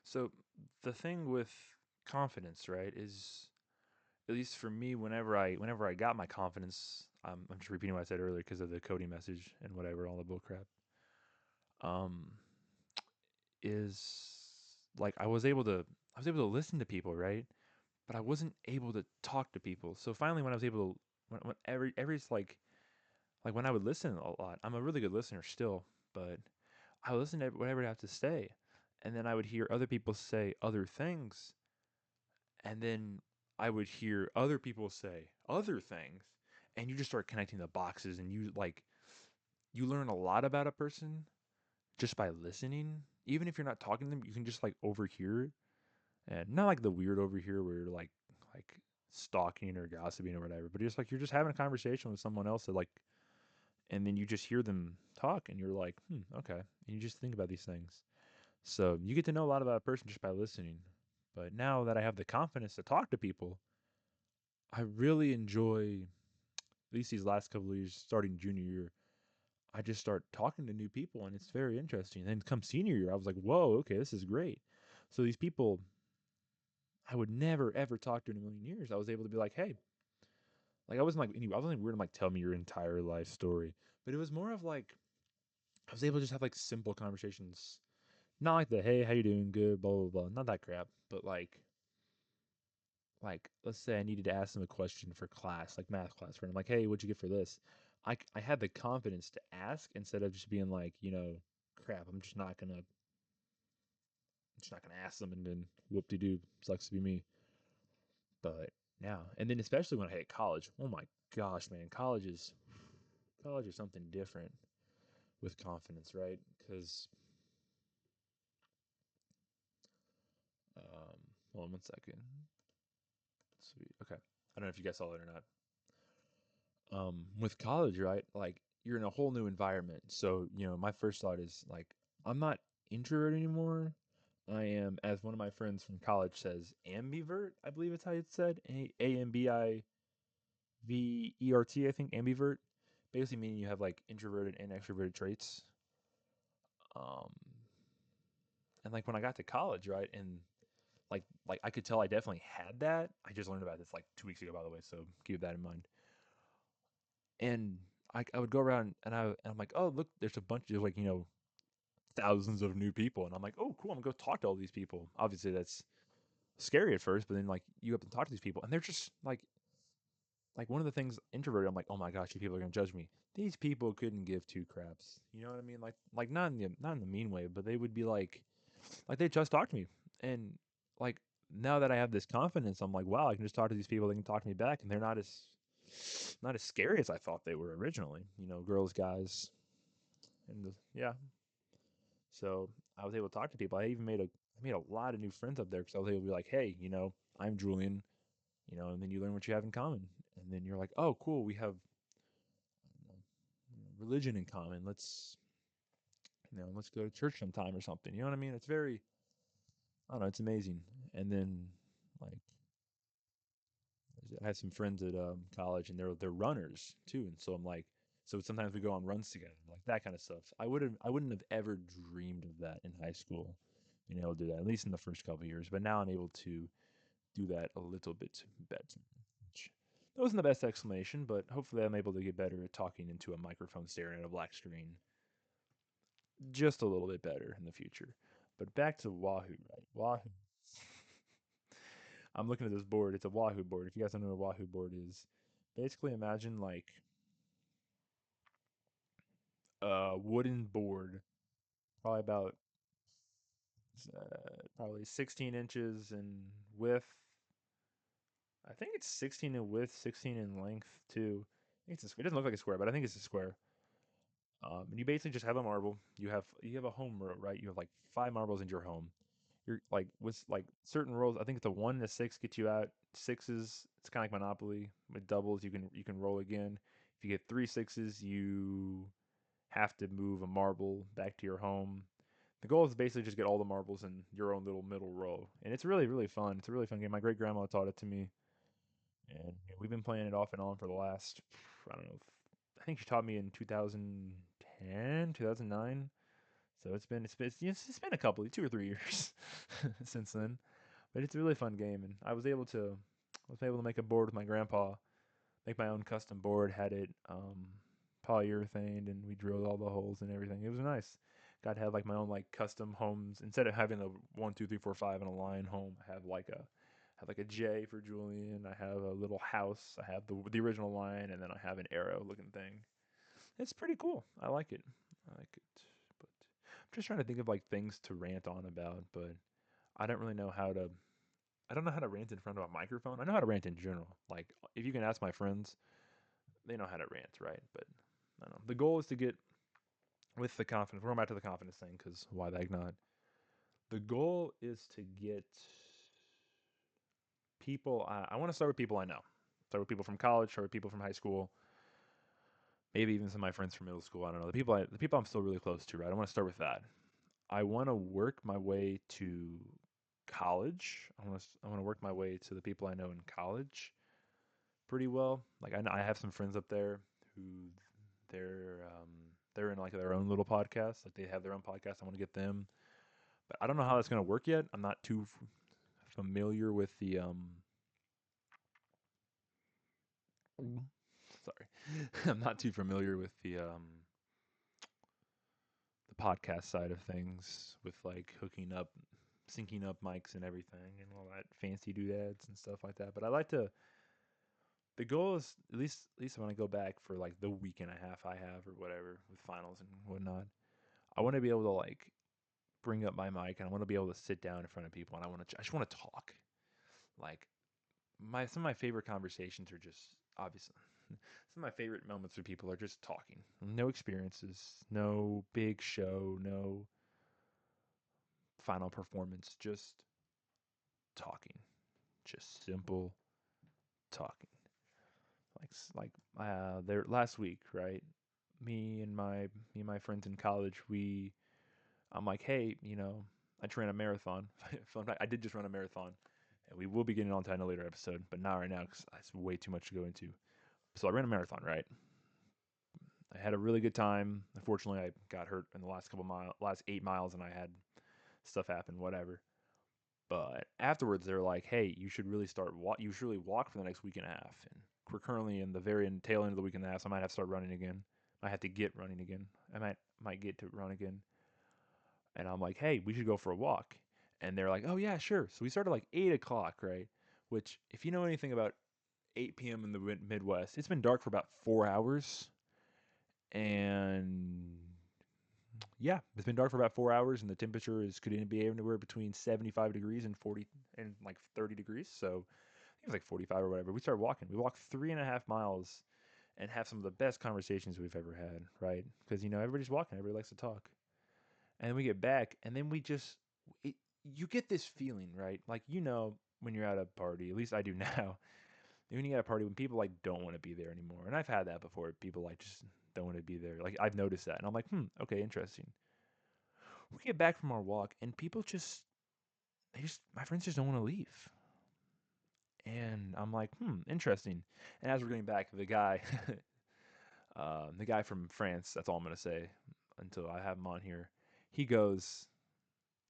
So the thing with confidence, right, is at least for me, whenever I got my confidence, I'm just repeating what I said earlier because of the coding message and whatever, all the bull crap. Um, is like I was able to listen to people, right? But I wasn't able to talk to people. So finally, when I was able to, when every like when I would listen a lot, I'm a really good listener still, but I would listen to whatever I have to say, and then I would hear other people say other things, and then I would hear other people say other things, and you just start connecting the boxes, and you learn a lot about a person just by listening. Even if you're not talking to them, you can just like overhear, and not like the weird overhear where you're like stalking or gossiping or whatever, but just like you're just having a conversation with someone else that like, and then you just hear them talk, and you're like, okay, and you just think about these things. So you get to know a lot about a person just by listening. But now that I have the confidence to talk to people, I really enjoy, at least these last couple of years, starting junior year, I just start talking to new people and it's very interesting. And then come senior year, I was like, whoa, okay, this is great. So these people I would never ever talk to in a million years, I was able to be like, hey, like I wasn't like weird to like tell me your entire life story. But it was more of like I was able to just have like simple conversations. Not like the hey, how you doing? Good, blah blah blah. Not that crap. But like let's say I needed to ask them a question for class, like math class, where I'm like, hey, what'd you get for this? I had the confidence to ask instead of just being like, crap, I'm just not gonna ask them and then whoop de doo, sucks to be me. But yeah, and then especially when I hit college, oh my gosh, man, college is something different with confidence, right? Because hold on one second. Sweet. Okay. I don't know if you guys saw it or not. With college, right? Like you're in a whole new environment. So, my first thought is like, I'm not introvert anymore. I am, as one of my friends from college says, ambivert. I believe it's how it's said. AMBIVERT, I think, ambivert. Basically meaning you have like introverted and extroverted traits. Um, and like when I got to college, right, and like I could tell I definitely had that. I just learned about this like 2 weeks ago, by the way, so keep that in mind. And I would go around and I'm like, oh look, there's a bunch of like thousands of new people, and I'm like, oh cool, I'm gonna go talk to all these people. Obviously that's scary at first, but then like you go up and talk to these people, and they're just like one of the things introverted. I'm like, oh my gosh, you people are gonna judge me. These people couldn't give two craps. You know what I mean? Like not in the mean way, but they would be like they just talked to me, and like now that I have this confidence, I'm like, wow, I can just talk to these people. They can talk to me back, and they're not as scary as I thought they were originally. Girls, guys, and yeah. So I was able to talk to people. I made a lot of new friends up there because I was able to be like, hey, I'm Julian, and then you learn what you have in common, and then you're like, oh, cool, we have religion in common. Let's go to church sometime or something. You know what I mean? It's very, I don't know, it's amazing. And then like I had some friends at college, and they're runners too, and so I'm like, so sometimes we go on runs together, like that kind of stuff. I wouldn't have ever dreamed of that in high school, being able to do that, at least in the first couple of years. But now I'm able to do that a little bit better. Which that wasn't the best explanation, but hopefully I'm able to get better at talking into a microphone staring at a black screen just a little bit better in the future. But back to Wahoo, right? Wahoo. I'm looking at this board. It's a Wahoo board. If you guys don't know what a Wahoo board is, basically imagine like a wooden board, probably about probably 16 inches in width. I think it's 16 in width, 16 in length too. I think it doesn't look like a square, but I think it's a square. And you basically just have a marble. You have a home row, right? You have like 5 marbles in your home. You're like with like certain rolls. I think it's a 1 to 6 get you out. Sixes, it's kind of like Monopoly. With doubles, you can roll again. If you get 3 6s, you have to move a marble back to your home. The goal is basically just get all the marbles in your own little middle row, and it's really really fun. It's a really fun game. My great grandma taught it to me, and we've been playing it off and on for the last I don't know. I think she taught me in 2010, 2009. So it's been a couple, 2 or 3 years since then, but it's a really fun game, and I was able to make a board with my grandpa, make my own custom board, had it polyurethane, and we drilled all the holes and everything. It was nice. Got to have like my own like custom homes instead of having a 1, 2, 3, 4, 5 in a line home. I have like a J for Julian. I have a little house. I have the original line, and then I have an arrow looking thing. It's pretty cool. I like it. I like it. But I'm just trying to think of like things to rant on about, but I don't really know how to. I don't know how to rant in front of a microphone. I know how to rant in general. Like if you can ask my friends, they know how to rant, right? But I don't know. The goal is to get with the confidence. We're going back to the confidence thing because why the heck not? The goal is to get people. I want to start with people I know. Start with people from college. Start with people from high school. Maybe even some of my friends from middle school. I don't know. The people I'm still really close to, right? I want to start with that. I want to work my way to college. I want to work my way to the people I know in college pretty well. Like I have some friends up there who they're um, they're in like their own little podcast. Like they have their own podcast. I want to get them, but I don't know how that's going to work yet. I'm not too familiar with the sorry, I'm not too familiar with the podcast side of things with like hooking up, syncing up mics and everything and all that fancy doodads and stuff like that. But I like to. The goal is at least when I go back for like the week and a half I have or whatever with finals and whatnot, I want to be able to like bring up my mic and I want to be able to sit down in front of people and I just want to talk. Like some of my favorite conversations are just obviously some of my favorite moments with people are just talking. No experiences, no big show, no final performance, just talking. Just simple talking. There last week, right? Me and my friends in college, I'm like, hey, I just ran a marathon. Fun fact, I did just run a marathon, and we will be getting on to that in a later episode, but not right now because it's way too much to go into. So I ran a marathon, right? I had a really good time. Unfortunately, I got hurt in the last 8 miles, and I had stuff happen, whatever. But afterwards, they're like, "Hey, you should really You should really walk for the next week and a half." And we're currently in the very tail end of the week and a half, so I might have to start running again. I have to get running again. I might get to run again. And I'm like, "Hey, we should go for a walk." And they're like, "Oh yeah, sure." So we started like 8 o'clock, right? Which, if you know anything about 8 p.m. in the Midwest, it's been dark for about 4 hours, and yeah, it's been dark for about 4 hours, and the temperature could be anywhere between 75 degrees and 40 and like 30 degrees. So I think it was like 45 or whatever. We started walking. We walked 3.5 miles and have some of the best conversations we've ever had, right? Because everybody's walking, everybody likes to talk, and then we get back, and then it, you get this feeling, right? Like when you're at a party, at least I do now. When you at a party when people like don't want to be there anymore, and I've had that before. People like just don't want to be there. Like I've noticed that, and I'm like, okay, interesting. We get back from our walk, and people my friends just don't want to leave. And I'm like, interesting. And as we're getting back, the guy from France, that's all I'm gonna say until I have him on here. He goes,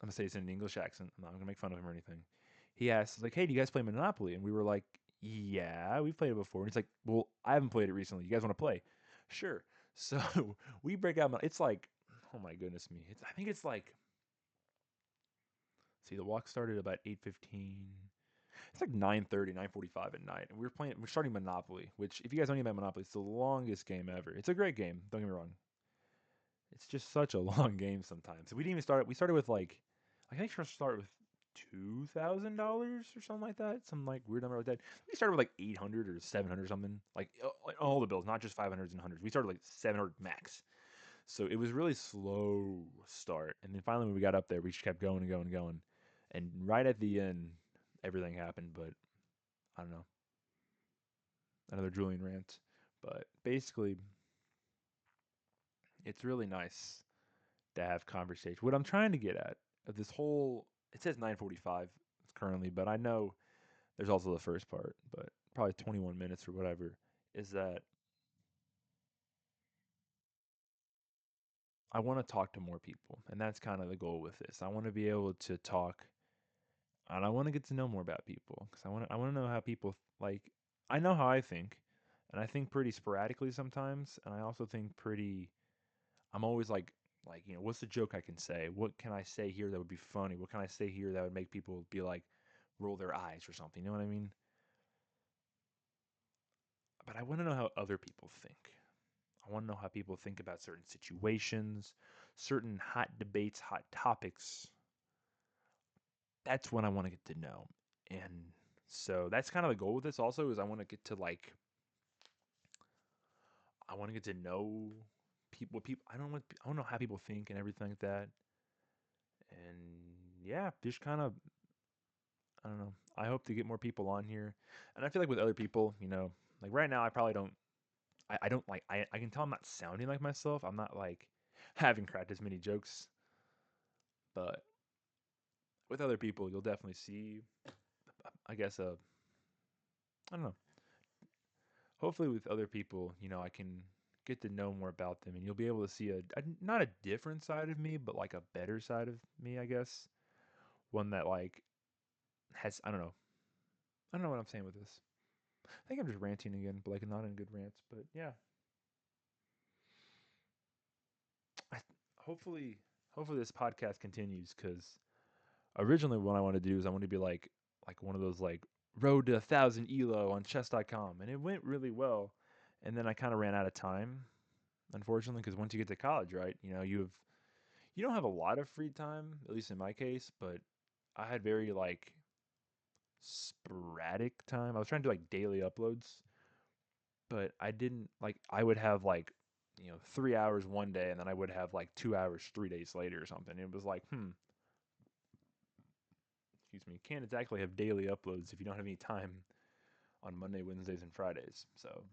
I'm gonna say it's in an English accent. I'm not gonna make fun of him or anything. He asks, like, "Hey, do you guys play Monopoly?" And we were like, "Yeah, we've played it before." And he's like, "Well, I haven't played it recently. You guys want to play?" Sure. So we break out. It's like, oh my goodness me. I think it's like, see, the walk started about 8:15. It's like 9:30, 9:45 at night, and we're starting Monopoly, which if you guys don't know about Monopoly, it's the longest game ever. It's a great game. Don't get me wrong. It's just such a long game sometimes. We didn't even start. We started with like, I think we started with $2,000 or something like that. Some like weird number like that. We started with like 800 or 700 or something. Like all the bills, not just 500s and hundreds. We started like 700 max. So it was really slow start, and then finally when we got up there, we just kept going and going and going, and right at the end, everything happened. But I don't know, another Julian rant. But basically, it's really nice to have conversation. What I'm trying to get at of this whole, it says 9:45 currently, but I know there's also the first part, but probably 21 minutes or whatever. Is that I want to talk to more people, and that's kind of the goal with this. I want to be able to talk, and I want to get to know more about people because I want to know how people like. I know how I think, and I think pretty sporadically sometimes, and I also think pretty. I'm always like what's the joke I can say? What can I say here that would be funny? What can I say here that would make people be like, roll their eyes or something? You know what I mean? But I want to know how other people think. I want to know how people think about certain situations, certain hot debates, hot topics. That's what I want to get to know. And so that's kind of the goal with this also is I want to get to like I want to get to know people I don't know how people think and everything like that. And yeah, just kind of I don't know. I hope to get more people on here. And I feel like with other people, like right now I probably don't I don't like I can tell I'm not sounding like myself. I'm not like having cracked as many jokes, but with other people you'll definitely see I guess I don't know. Hopefully with other people, I can get to know more about them and you'll be able to see a not a different side of me, but like a better side of me, I guess. One that like has I don't know what I'm saying with this. I think I'm just ranting again, but like not in good rants. But yeah, I, hopefully, hopefully this podcast continues because originally what I wanted to do is I wanted to be like one of those like road to 1,000 elo on chess.com, and it went really well. And then I kind of ran out of time, unfortunately, because once you get to college, right, you don't have a lot of free time, at least in my case, but I had very like sporadic time. I was trying to do like daily uploads, but I didn't like I would have like 3 hours one day and then I would have like 2 hours 3 days later or something. It was like, excuse me, can't exactly have daily uploads if you don't have any time on Monday, Wednesdays, and Fridays. So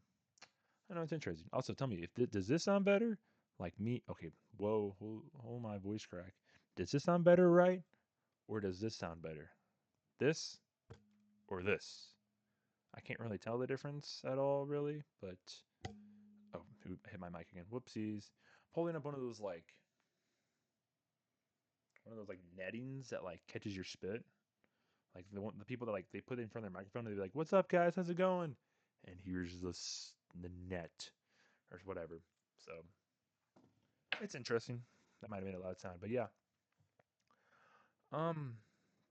I know it's interesting. Also, tell me if does this sound better? Like me? Okay, whoa, hold my voice crack. Does this sound better, right? Or does this sound better? This or this? I can't really tell the difference at all, really. But oh, hit my mic again. Whoopsies. Pulling up one of those like nettings that like catches your spit. Like the people that like they put it in front of their microphone and they're like, "What's up, guys? How's it going?" And here's the net or whatever. So it's interesting. That might have made a loud sound, but yeah. Um,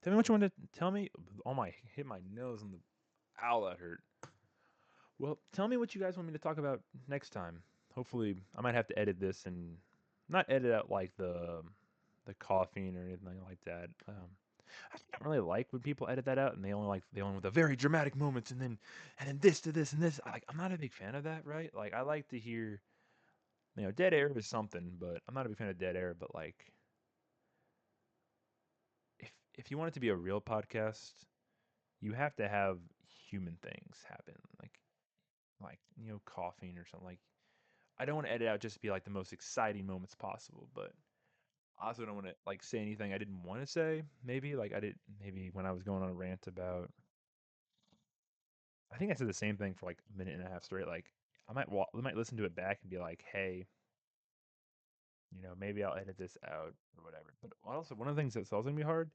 tell me what you want to tell me. Oh my, hit my nose on the. Ow, that hurt. Well, tell me what you guys want me to talk about next time. Hopefully, I might have to edit this and not edit out like the coughing or anything like that. I don't really like when people edit that out and they only with the very dramatic moments and then this to this and this. I'm not a big fan of that, right? Like I like to hear dead air is something, but I'm not a big fan of dead air. But like if you want it to be a real podcast, you have to have human things happen, like coughing or something. Like I don't want to edit out just to be like the most exciting moments possible, but I also don't want to like say anything I didn't want to say. Maybe like I did maybe when I was going on a rant about. I think I said the same thing for like a minute and a half straight. Like I might listen to it back and be like, hey, maybe I'll edit this out or whatever. But also one of the things that's also gonna be hard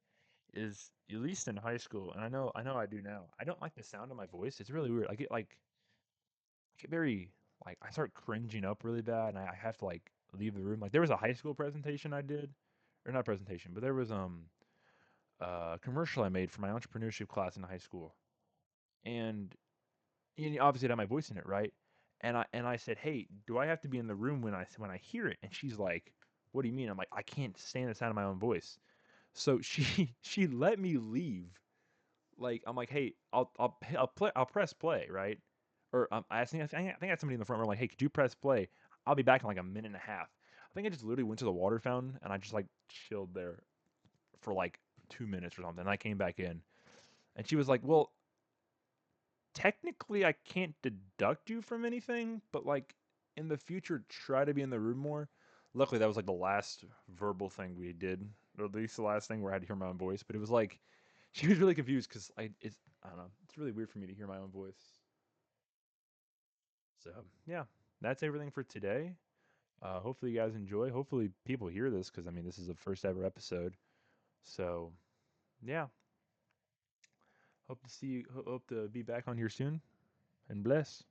is at least in high school, and I know I do now. I don't like the sound of my voice. It's really weird. I get very like I start cringing up really bad, and I have to like leave the room. Like there was a high school presentation I did, or not presentation, but there was a commercial I made for my entrepreneurship class in high school, and obviously it had my voice in it, right? And I said, hey, do I have to be in the room when I hear it? And she's like, what do you mean? I'm like, I can't stand the sound of my own voice. So she let me leave. Like I'm like, hey, I'll press play, right? Or I think I had somebody in the front row like, hey, could you press play? I'll be back in like a minute and a half. I think I just literally went to the water fountain and I just like chilled there for like 2 minutes or something. And I came back in and she was like, well, technically I can't deduct you from anything, but like in the future, try to be in the room more. Luckily, that was like the last verbal thing we did, or at least the last thing where I had to hear my own voice. But it was like she was really confused because I don't know, it's really weird for me to hear my own voice. So yeah, that's everything for today. Hopefully you guys enjoy. Hopefully people hear this because I mean this is the first ever episode. So yeah, hope to see you. Hope to be back on here soon. And bless.